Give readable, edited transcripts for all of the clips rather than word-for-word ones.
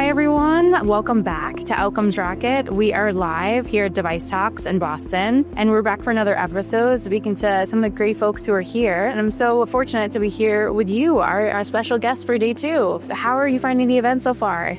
Hi, everyone. Welcome back to Outcomes Rocket. We are live here at Device Talks in Boston, and we're back for another episode speaking to some of the great folks who are here. And I'm so fortunate to be here with you, our special guest for day 2. How are you finding the event so far?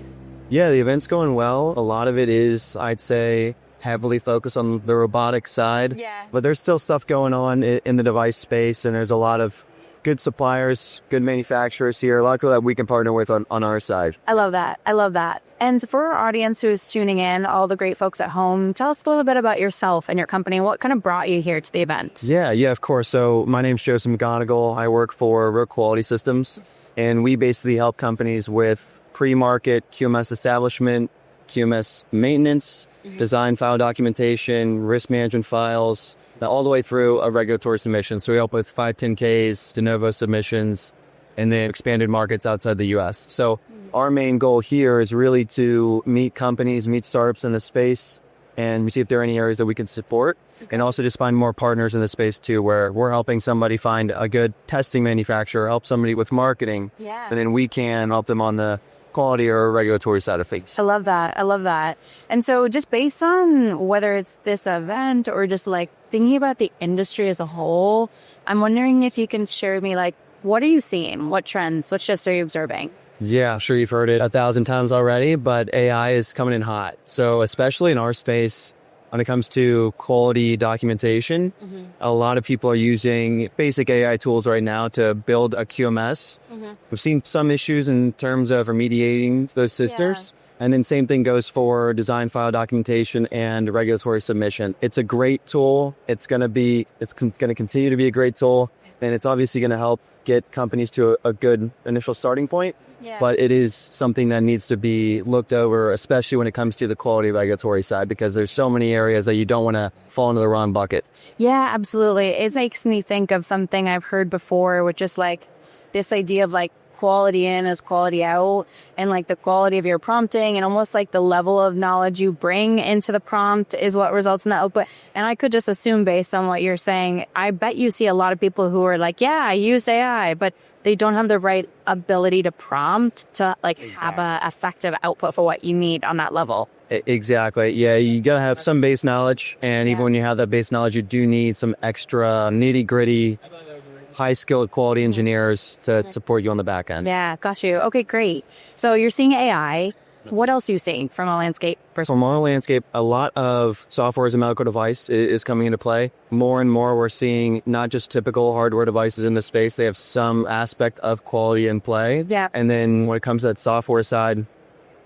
Yeah, the event's going well. A lot of it is, I'd say, heavily focused on the robotic side. Yeah. But there's still stuff going on in the device space, and there's a lot of good suppliers, good manufacturers here, a lot of people that we can partner with on our side. I love that. And for our audience who is tuning in, all the great folks at home, tell us a little bit about yourself and your company. What kind of brought you here to the event? Yeah, of course. So my name's McGonnigal. I work for Rook Quality Systems, and we basically help companies with pre-market QMS establishment, QMS maintenance, design file documentation, risk management files, all the way through a regulatory submission. So we help with 510Ks, de novo submissions, and then expanded markets outside the U.S. So our main goal here is really to meet companies, meet startups in the space, and see if there are any areas that we can support. And also just find more partners in the space too, where we're helping somebody find a good testing manufacturer, help somebody with marketing, and then we can help them on the quality or regulatory side of things. I love that. And so just based on whether it's this event or just like thinking about the industry as a whole, I'm wondering if you can share with me, like, what are you seeing? What trends, what shifts are you observing? Yeah, I'm sure you've heard it 1,000 times already, but AI is coming in hot. So especially in our space, when it comes to quality documentation, a lot of people are using basic AI tools right now to build a QMS. We've seen some issues in terms of remediating those systems. And then same thing goes for design file documentation and regulatory submission. It's a great tool. It's going to continue to be a great tool. And it's obviously going to help get companies to a good initial starting point. But it is something that needs to be looked over, especially when it comes to the quality regulatory side, because there's so many areas that you don't want to fall into the wrong bucket. Yeah, absolutely. It makes me think of something I've heard before, which is like this idea of like quality in is quality out, and like the quality of your prompting and almost like the level of knowledge you bring into the prompt is what results in the output. And I could just assume based on what you're saying, I bet you see a lot of people who are like, yeah, I used AI, but they don't have the right ability to prompt to like have a effective output for what you need on that level. Exactly. Yeah, you got to have some base knowledge. And even when you have that base knowledge, you do need some extra nitty gritty, high-skilled quality engineers to support you on the back end. Yeah, got you. Okay, great. So you're seeing AI. What else are you seeing from a landscape perspective? From our landscape, a lot of software as a medical device is coming into play. More and more, we're seeing not just typical hardware devices in the space. They have some aspect of quality in play. Yeah. And then when it comes to that software side,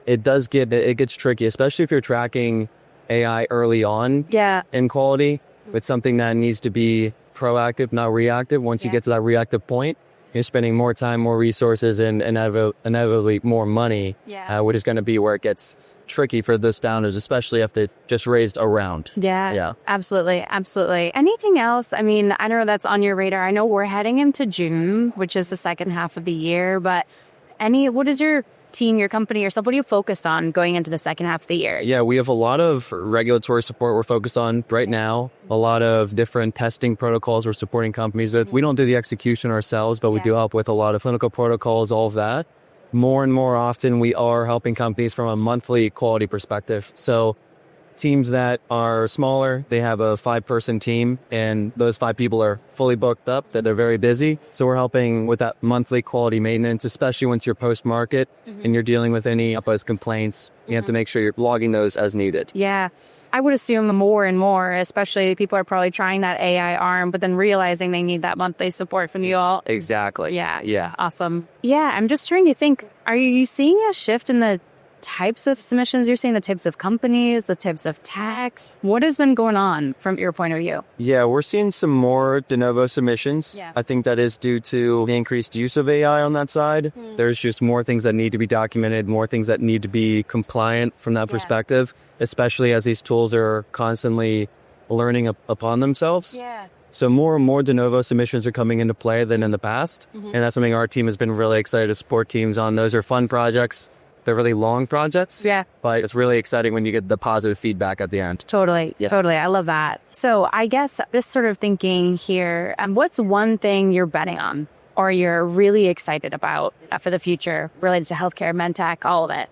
it gets tricky, especially if you're tracking AI early on in quality. It's something that needs to be proactive, not reactive. Once you get to that reactive point, you're spending more time, more resources, and inevitably more money, which is going to be where it gets tricky for those founders, especially if they've just raised a round. Yeah, absolutely. Anything else? I mean, I know that's on your radar. I know we're heading into June, which is the second half of the year, but what is your team, your company, yourself, what are you focused on going into the second half of the year? Yeah, we have a lot of regulatory support we're focused on right now, a lot of different testing protocols we're supporting companies with. We don't do the execution ourselves, but we do help with a lot of clinical protocols, all of that. More and more often, we are helping companies from a monthly quality perspective. So teams that are smaller, they have a 5-person team, and those 5 people are fully booked up, that they're very busy. So we're helping with that monthly quality maintenance, especially once you're post-market and you're dealing with any upvotes complaints. You have to make sure you're logging those as needed. Yeah. I would assume more and more, especially people are probably trying that AI arm, but then realizing they need that monthly support from you all. Exactly. Yeah. Awesome. Yeah. I'm just trying to think, are you seeing a shift in the types of submissions you're seeing, the types of companies, the types of tech? What has been going on from your point of view? Yeah, we're seeing some more de novo submissions. I think that is due to the increased use of AI on that side. There's just more things that need to be documented, more things that need to be compliant from that perspective, especially as these tools are constantly learning upon themselves. So more and more de novo submissions are coming into play than in the past. And that's something our team has been really excited to support teams on. Those are fun projects. They're really long projects, but it's really exciting when you get the positive feedback at the end. Totally. I love that. So I guess just sort of thinking here, what's one thing you're betting on or you're really excited about for the future related to healthcare, MedTech, all of it?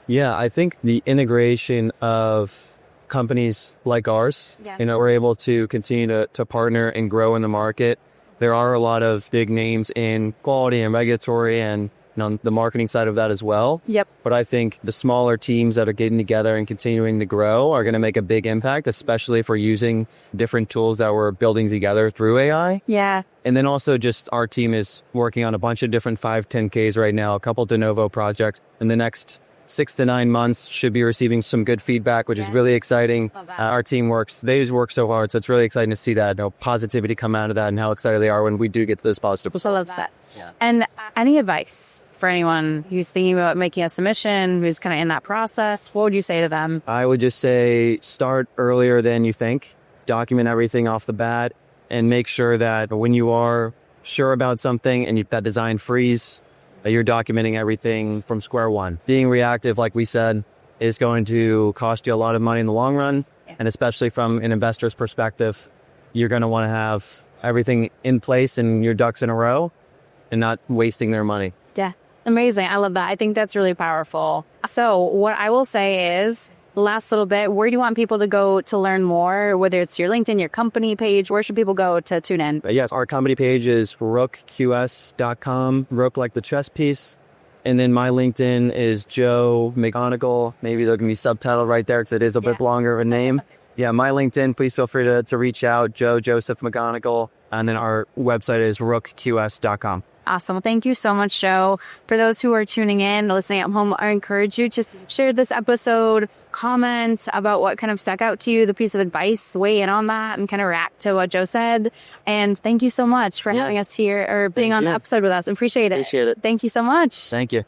Yeah, I think the integration of companies like ours, we're able to continue to partner and grow in the market. There are a lot of big names in quality and regulatory and on the marketing side of that as well. Yep. But I think the smaller teams that are getting together and continuing to grow are going to make a big impact, especially if we're using different tools that we're building together through AI. Yeah. And then also just our team is working on a bunch of different 510Ks right now, a couple de novo projects. In the next 6 to 9 months, should be receiving some good feedback, which is really exciting. Our team they just work so hard. So it's really exciting to see that positivity come out of that and how excited they are when we do get those positive results. I love that. Yeah. And any advice for anyone who's thinking about making a submission, who's kind of in that process? What would you say to them? I would just say start earlier than you think. Document everything off the bat and make sure that when you are sure about something and that design freeze, you're documenting everything from square one. Being reactive, like we said, is going to cost you a lot of money in the long run. Yeah. And especially from an investor's perspective, you're going to want to have everything in place and your ducks in a row and not wasting their money. Yeah, amazing. I love that. I think that's really powerful. So what I will say is, last little bit, where do you want people to go to learn more? Whether it's your LinkedIn, your company page, where should people go to tune in? Yes, our company page is rookqs.com, Rook like the chess piece. And then my LinkedIn is Joe McGonnigal. Maybe there can be subtitled right there because it is a bit longer of a name. Yeah, my LinkedIn, please feel free to reach out, Joe Joseph McGonnigal. And then our website is rookqs.com. Awesome. Thank you so much, Joe. For those who are tuning in, listening at home, I encourage you to share this episode, comment about what kind of stuck out to you, the piece of advice, weigh in on that, and kind of react to what Joe said. And thank you so much for having us here or being on the episode with us. Appreciate it. Appreciate it. Thank you so much. Thank you.